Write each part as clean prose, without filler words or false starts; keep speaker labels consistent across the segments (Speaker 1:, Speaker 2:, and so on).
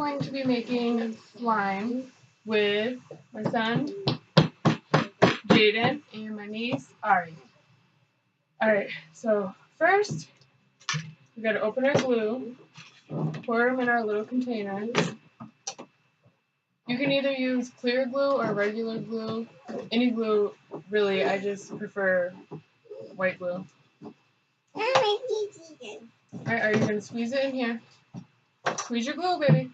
Speaker 1: going to be making slime with my son, Jayden, and my niece, Ari. Alright, so first, we gotta open our glue, pour them in our little containers. You can either use clear glue or regular glue. Any glue, really, I just prefer white glue. Alright, are you gonna squeeze it in here? Squeeze your glue, baby.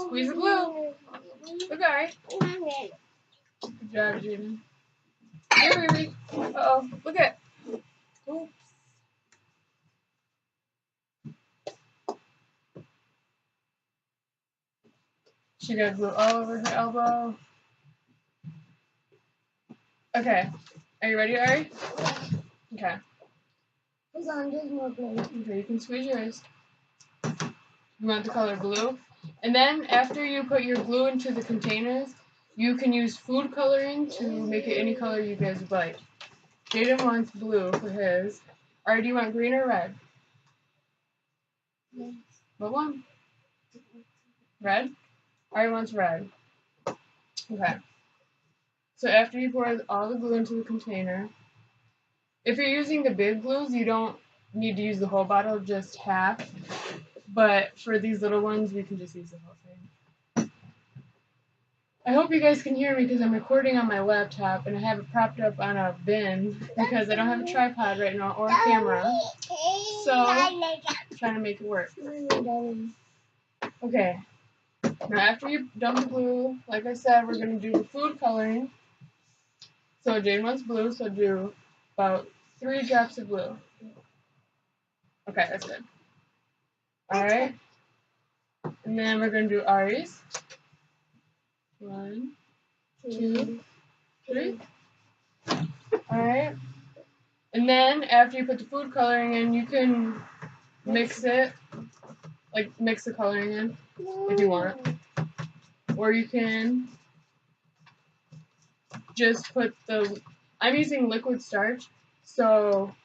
Speaker 1: Squeeze the glue. Okay. Good job, Jayden. Here, baby. Uh-oh, look at. Oops. She got glue all over her elbow. Okay. Are you ready, Ari? Okay. Okay, you can squeeze yours. You want the color blue? And then after you put your glue into the containers, you can use food coloring to make it any color you guys would like. Jayden wants blue for his. Ari, do you want green or red?
Speaker 2: Yes.
Speaker 1: What one? Red? Ari wants red. Okay. So after you pour all the glue into the container, if you're using the big glues, you don't need to use the whole bottle, just half. But for these little ones, we can just use the whole thing. I hope you guys can hear me because I'm recording on my laptop and I have it propped up on a bin because I don't have a tripod right now or a camera. So, I'm trying to make it work. Okay. Now after you've done the glue, like I said, we're going to do the food coloring. So Jayden wants blue, so do about 3 drops of blue. Okay, that's good. Alright. And then we're going to do Ari's. 1, 2, 3. Alright. And then after you put the food coloring in, you can mix it. Like, mix the coloring in if you want. Or you can just put the... I'm using liquid starch, so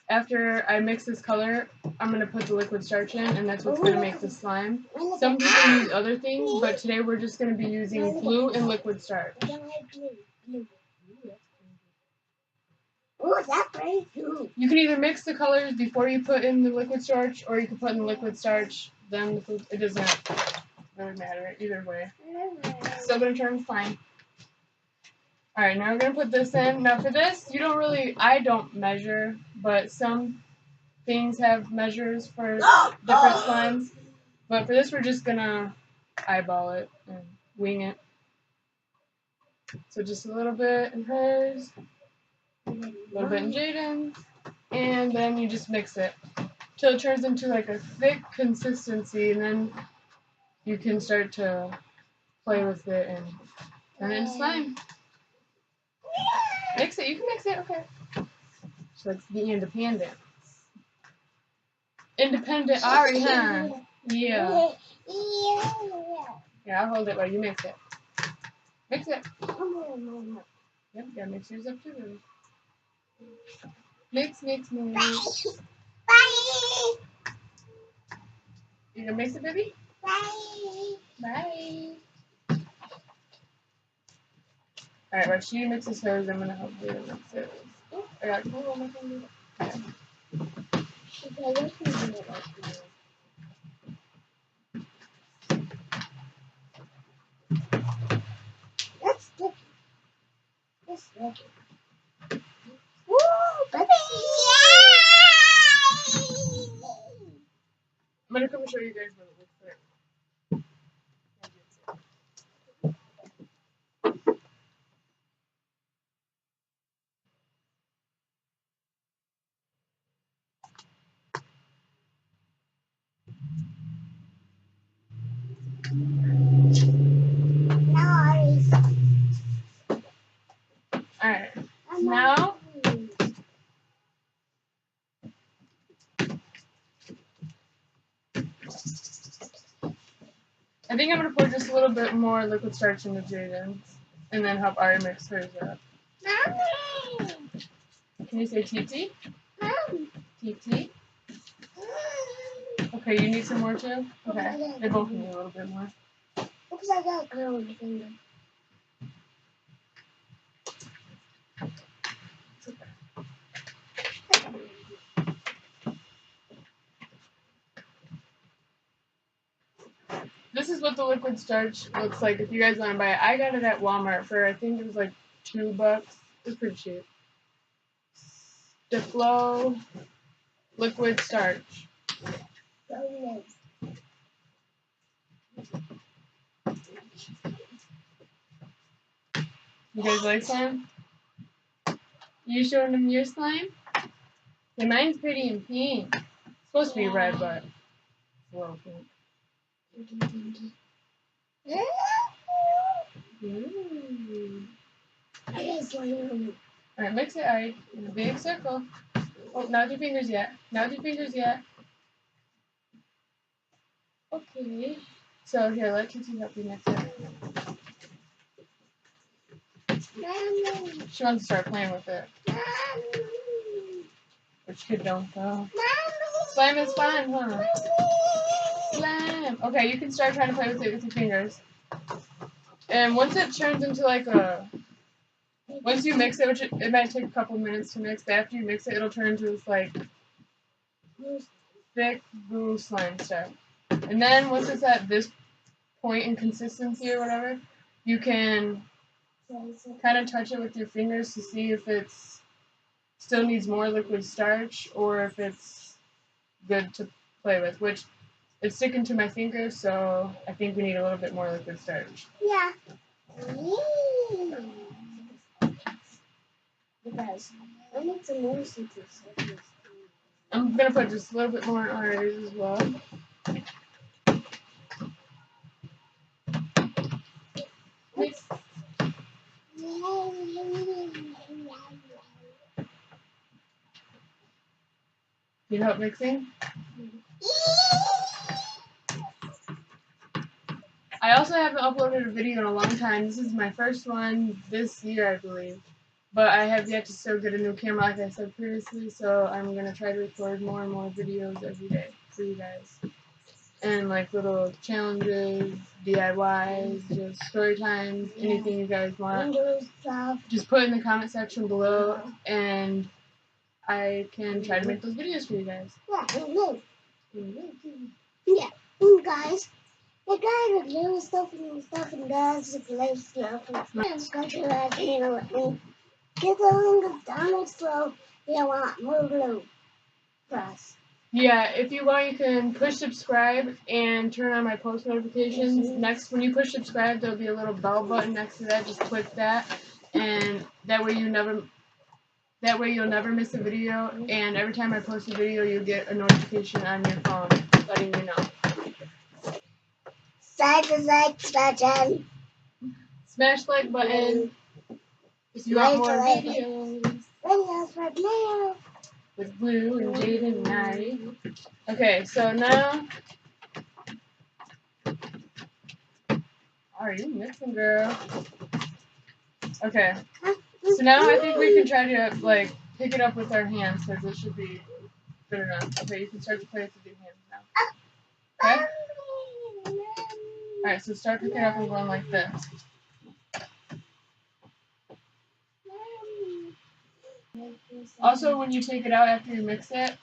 Speaker 1: after I mix this color, I'm going to put the liquid starch in, and that's what's going to make the slime. Some people use other things, but today we're just going to be using glue and liquid starch.
Speaker 2: Oh, that's pretty too.
Speaker 1: You can either mix the colors before you put in the liquid starch, or you can put in the liquid starch, then the food. It doesn't really matter either way. Still going to turn fine. Alright, now we're going to put this in. Now for this, I don't measure, but some things have measures for different slimes. But for this, we're just going to eyeball it and wing it. So just a little bit in hers, a little bit in Jayden's, and then you just mix it till it turns into like a thick consistency, and then you can start to play with it and turn it into slime. Mix it. You can mix it. Okay. So let's be independent. Independent Ari, huh? Yeah. Yeah, I'll hold it while you mix it. Mix it. Yep, you gotta mix yours up too, baby. Mix, mix, mix.
Speaker 2: Bye.
Speaker 1: You gonna mix it, baby?
Speaker 2: Bye.
Speaker 1: Bye. Alright, while she mixes hers, I'm gonna help you mix it. Oh, I got glue on my finger. Okay.
Speaker 2: That's sticky. That's sticky. Woo, baby!
Speaker 1: I'm gonna come and show you guys what it looks like.
Speaker 2: Nice.
Speaker 1: Alright, now I think I'm gonna pour just a little bit more liquid starch into Jayden's and then help Ari mix hers up.
Speaker 2: Mommy.
Speaker 1: Can you say TT?
Speaker 2: Mommy.
Speaker 1: TT? Okay, Okay, you need some more too? Okay. They both need a little bit more.
Speaker 2: Because I got a girl on the finger.
Speaker 1: This is what the liquid starch looks like if you guys want to buy it. I got it at Walmart for, I think it was like $2. It was pretty cheap. The Flow liquid starch.
Speaker 2: So
Speaker 1: You guys like slime? You showing them your slime? Yeah, mine's pretty in pink. It's supposed to be red, but it's a little pink. Ooh. Alright, mix it, Ari, in a big circle. Oh, not with your fingers yet. Not with your fingers yet. Okay. So here, let Kitsy help you mix it. She wants to start playing with it. Which kid don't though? Slime is fun, huh? Slime! Okay, you can start trying to play with it with your fingers. And once it turns into like a... Once you mix it, which it might take a couple minutes to mix, but after you mix it, it'll turn into this like thick glue slime stuff. And then once it's at this point in consistency or whatever, you can kind of touch it with your fingers to see if it's still needs more liquid starch or if it's good to play with, which it's sticking to my fingers, so I think we need a little bit more liquid starch.
Speaker 2: Yeah. Because I need some more citrus.
Speaker 1: I'm gonna put just a little bit more on ours as well. Mix. Need help mixing? I also haven't uploaded a video in a long time. This is my first one this year, I believe. But I have yet to still get a new camera, like I said previously, so I'm going to try to record more and more videos every day for you guys. And like little challenges, DIYs, just story times, anything you guys want. Just put in the comment section below, and I can try to make those videos for you guys.
Speaker 2: Yeah, guys. The guy that knows stuff and does the play stuff and go to that channel and get the link down below. You want more blue for us.
Speaker 1: Yeah, if you want, you can push subscribe and turn on my post notifications. Next, when you push subscribe, there'll be a little bell button next to that. Just click that, and that way you'll never miss a video. And every time I post a video, you'll get a notification on your phone letting you know.
Speaker 2: Smash the like button.
Speaker 1: Smash like button if you want more videos.
Speaker 2: Videos right now.
Speaker 1: With Blue and Jayden and Ari. Okay, so now... Ari, you mixing, girl. Okay. So now I think we can try to, like, pick it up with our hands, because it should be good enough. Okay, you can start to play with your hands now. Okay? Alright, so start picking up and going like this. Also, when you take it out after you mix it,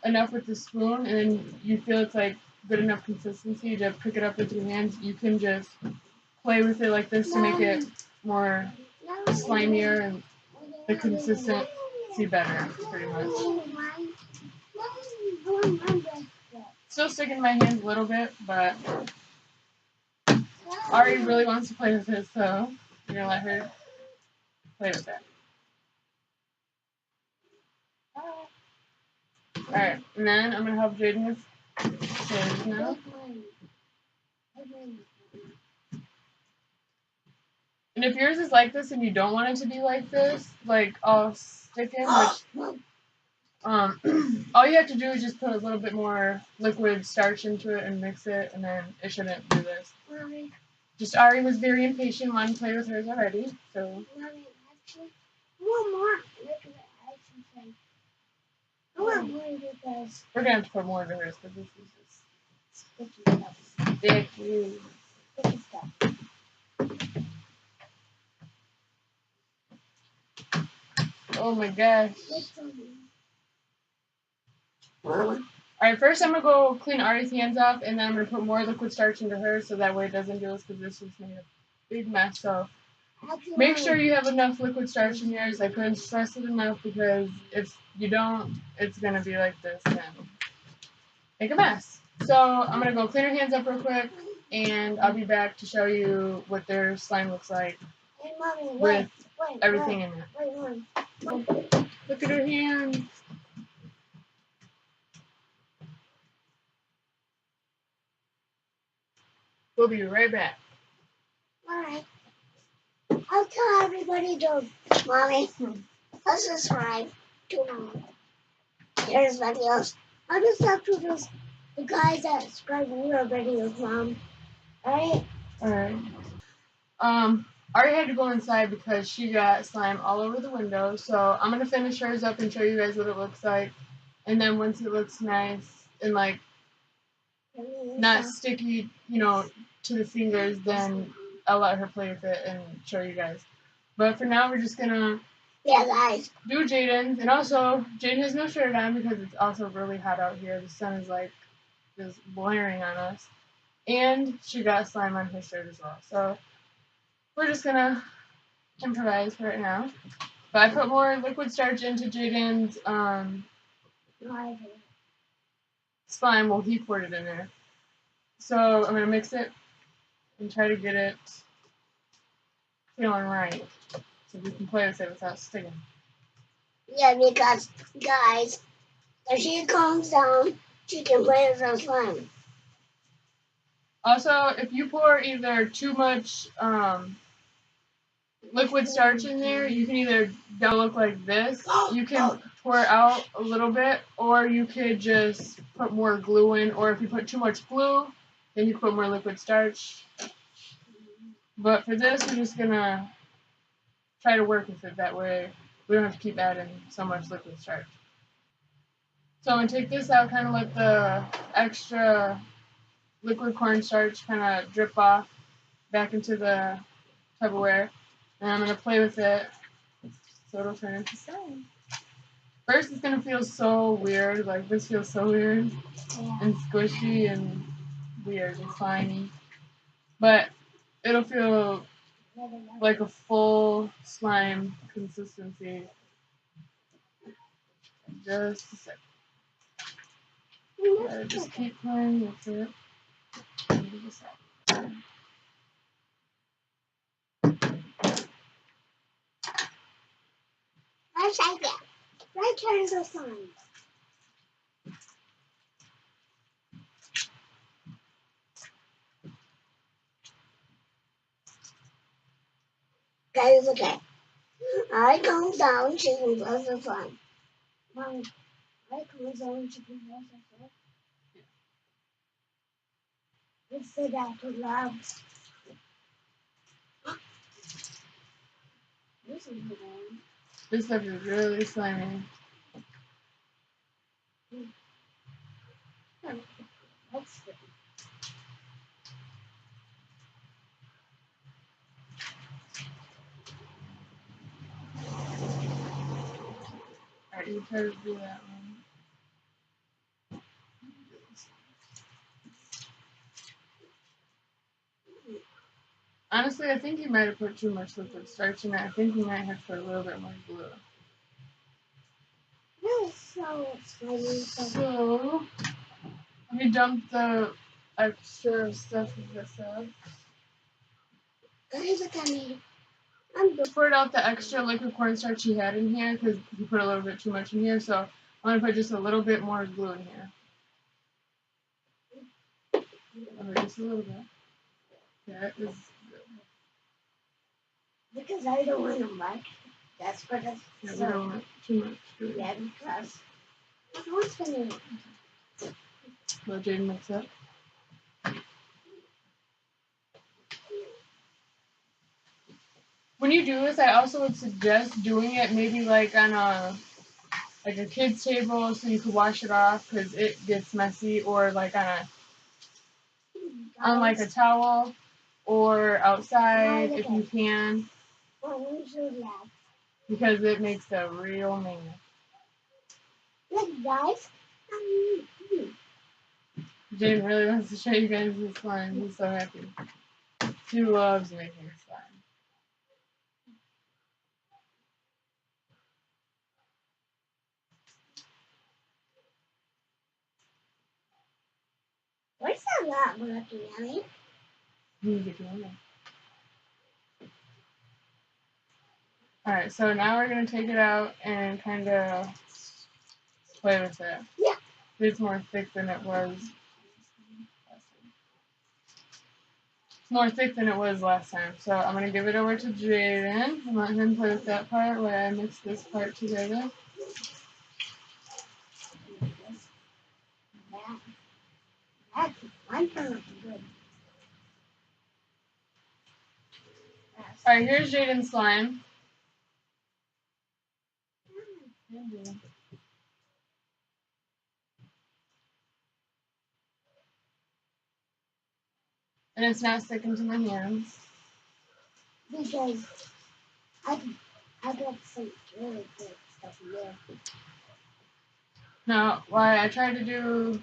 Speaker 1: enough with the spoon, and then you feel it's like good enough consistency to pick it up with your hands, you can just play with it like this to make it more slimier and the consistency better, pretty much. Still sticking in my hands a little bit, but Ari really wants to play with it, so I'm gonna let her play with it. Alright, and then I'm gonna help Jayden with his now. And if yours is like this and you don't want it to be like this, like all sticking, which all you have to do is just put a little bit more liquid starch into it and mix it, and then it shouldn't do this. Just Ari was very impatient, wanted to play with hers already, so.
Speaker 2: One more. I want more because
Speaker 1: We're gonna have to put more into hers because this is just
Speaker 2: Sticky stuff.
Speaker 1: Sticky.
Speaker 2: Sticky stuff.
Speaker 1: Oh my gosh.
Speaker 2: Mama.
Speaker 1: Alright, first I'm going to go clean Ari's hands off, and then I'm going to put more liquid starch into hers so that way it doesn't do this because this is made a big mess. So make sure you have enough liquid starch in yours. I couldn't stress it enough because if you don't, it's going to be like this and make a mess. So I'm going to go clean her hands up real quick, and I'll be back to show you what their slime looks like
Speaker 2: Hey, Mommy,
Speaker 1: with
Speaker 2: wait,
Speaker 1: everything in it.
Speaker 2: Wait.
Speaker 1: Look at her hands. We'll be right back.
Speaker 2: Alright. I'll tell everybody to, Mommy, let's subscribe to There's videos. I'll just talk to the guys that subscribe to your videos, Mom. Alright?
Speaker 1: Alright. Ari had to go inside because she got slime all over the window. So I'm going to finish hers up and show you guys what it looks like. And then once it looks nice and like not sticky, to the fingers, then I'll let her play with it and show you guys. But for now, we're just going to
Speaker 2: guys.
Speaker 1: do Jayden's. And also, Jayden has no shirt on because it's also really hot out here. The sun is like just blaring on us. And she got slime on her shirt as well. So we're just gonna improvise right now. But I put more liquid starch into Jayden's slime. Well, he poured it in there. So I'm gonna mix it and try to get it feeling right, so we can play with it without sticking.
Speaker 2: Yeah, because guys, if she calms down, she can play with her slime.
Speaker 1: Also, if you pour either too much liquid starch in there, you can either don't look like this. You can pour out a little bit, or you could just put more glue in. Or if you put too much glue, then you put more liquid starch. But for this, we're just gonna try to work with it. That way, we don't have to keep adding so much liquid starch. So I'm gonna take this out, kind of let the extra liquid cornstarch kind of drip off back into the Tupperware, and I'm gonna play with it so it'll turn into slime. First, it's gonna feel so weird. Like this feels so weird and squishy and weird and slimy, but it'll feel like a full slime consistency. Just a second. Just keep playing with it.
Speaker 2: Let's take it. Right turns the slime. Guys, okay. I calm down, she can play with the slime. Mom, I calm down, she can play with the slime. Let's say that too loud.
Speaker 1: This stuff is really slimy.
Speaker 2: That's good.
Speaker 1: Alright, you try to do that one. Honestly, I think you might have put too much liquid starch in it. I think you might have to put a little bit more glue.
Speaker 2: That is so slimy.
Speaker 1: So, let me dump the extra stuff in this up.
Speaker 2: Guys, look at me.
Speaker 1: Poured out the extra liquid cornstarch you had in here because you put a little bit too much in here. So, I'm going to put just a little bit more glue in here. Just a little bit. That is good.
Speaker 2: Because I don't want to much. That's what it's.
Speaker 1: Yeah, we don't want too much glue.
Speaker 2: Yeah, because I want to.
Speaker 1: Let Jayden mix up. When you do this, I also would suggest doing it maybe like on a kid's table so you could wash it off because it gets messy, or like on a on like a towel or outside if you can, because it makes a real man.
Speaker 2: Look, guys.
Speaker 1: Jayden really wants to show you guys his slime. He's so happy. He loves making slime.
Speaker 2: Where's that lot looking at me?
Speaker 1: Alright, so now we're going to take it out and kind of play with it.
Speaker 2: Yeah.
Speaker 1: It's more thick than it was. It's more thick than it was last time. So I'm going to give it over to Jayden and let him play with that part while I mix this part together.
Speaker 2: That's one good.
Speaker 1: Alright, here's Jayden's slime. And it's not sticking to my hands.
Speaker 2: Because I got some really good stuff in there.
Speaker 1: Now, while I try to do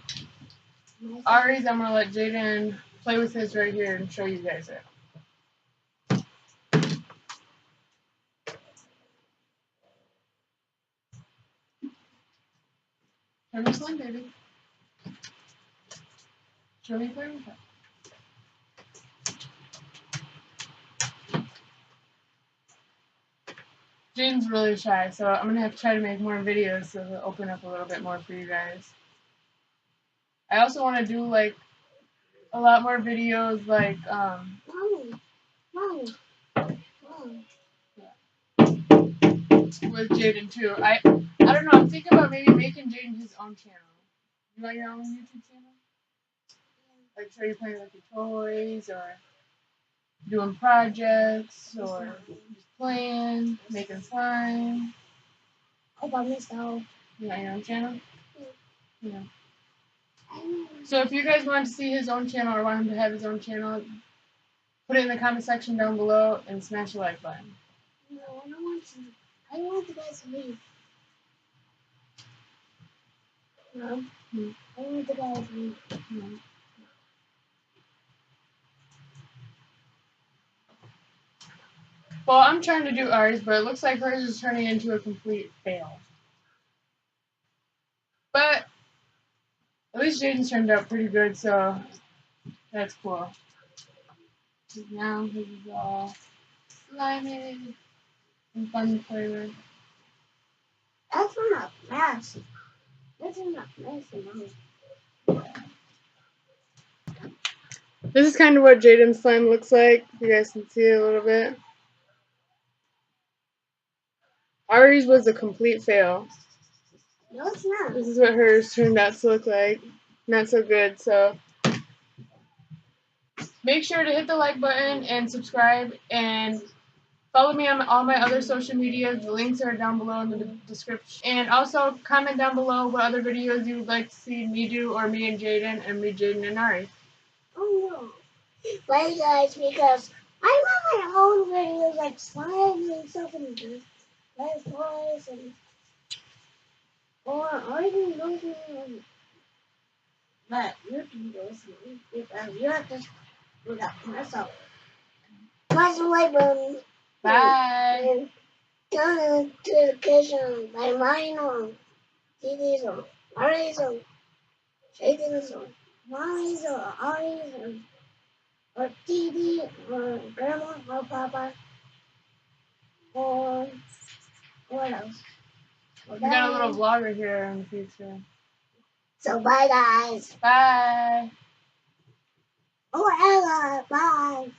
Speaker 1: Ari's, I'm going to let Jayden play with his right here and show you guys it. Show me slime, baby. Show me play with it. Jayden's really shy, so I'm going to have to try to make more videos so it'll open up a little bit more for you guys. I also want to do, like, a lot more videos, like,
Speaker 2: Mommy.
Speaker 1: with Jayden, too. I don't know, I'm thinking about maybe making Jayden his own channel. You want your own YouTube channel? Like, show you playing with your toys, or doing projects, or just playing, making slime.
Speaker 2: All by myself.
Speaker 1: You want your own channel? Yeah. So if you guys want to see his own channel or want him to have his own channel, put it in the comment section down below and smash the like button.
Speaker 2: No, I don't want to. I don't want you guys to leave. No. I don't want you guys to leave.
Speaker 1: No. Well, I'm trying to do ours, but it looks like hers is turning into a complete fail. But at least Jayden's turned out pretty good, so that's cool. Now his is all slimy and fun to play with.
Speaker 2: That's not mess. That's not messy, Mommy.
Speaker 1: This is kind of what Jayden's slime looks like. You guys can see it a little bit. Ari's was a complete fail.
Speaker 2: No, it's not.
Speaker 1: This is what hers turned out to look like. Not so good, so make sure to hit the like button and subscribe and follow me on all my other social media. The links are down below in the description. And also comment down below what other videos you would like to see me do, or me and Jayden, and me, Jayden, and Ari.
Speaker 2: Oh no. Bye guys, because I love my own videos like slides and stuff and toys and or even those but you can do something because you have to do that for myself. Press the like button.
Speaker 1: Bye.
Speaker 2: And turn to the kitchen by mine on TV's on Ari's on Jayden's on Mommy's on Ari's on or TV or Grandma or Papa or what else?
Speaker 1: We got a little vlogger here in the future.
Speaker 2: So bye guys.
Speaker 1: Bye.
Speaker 2: Oh Ella, bye.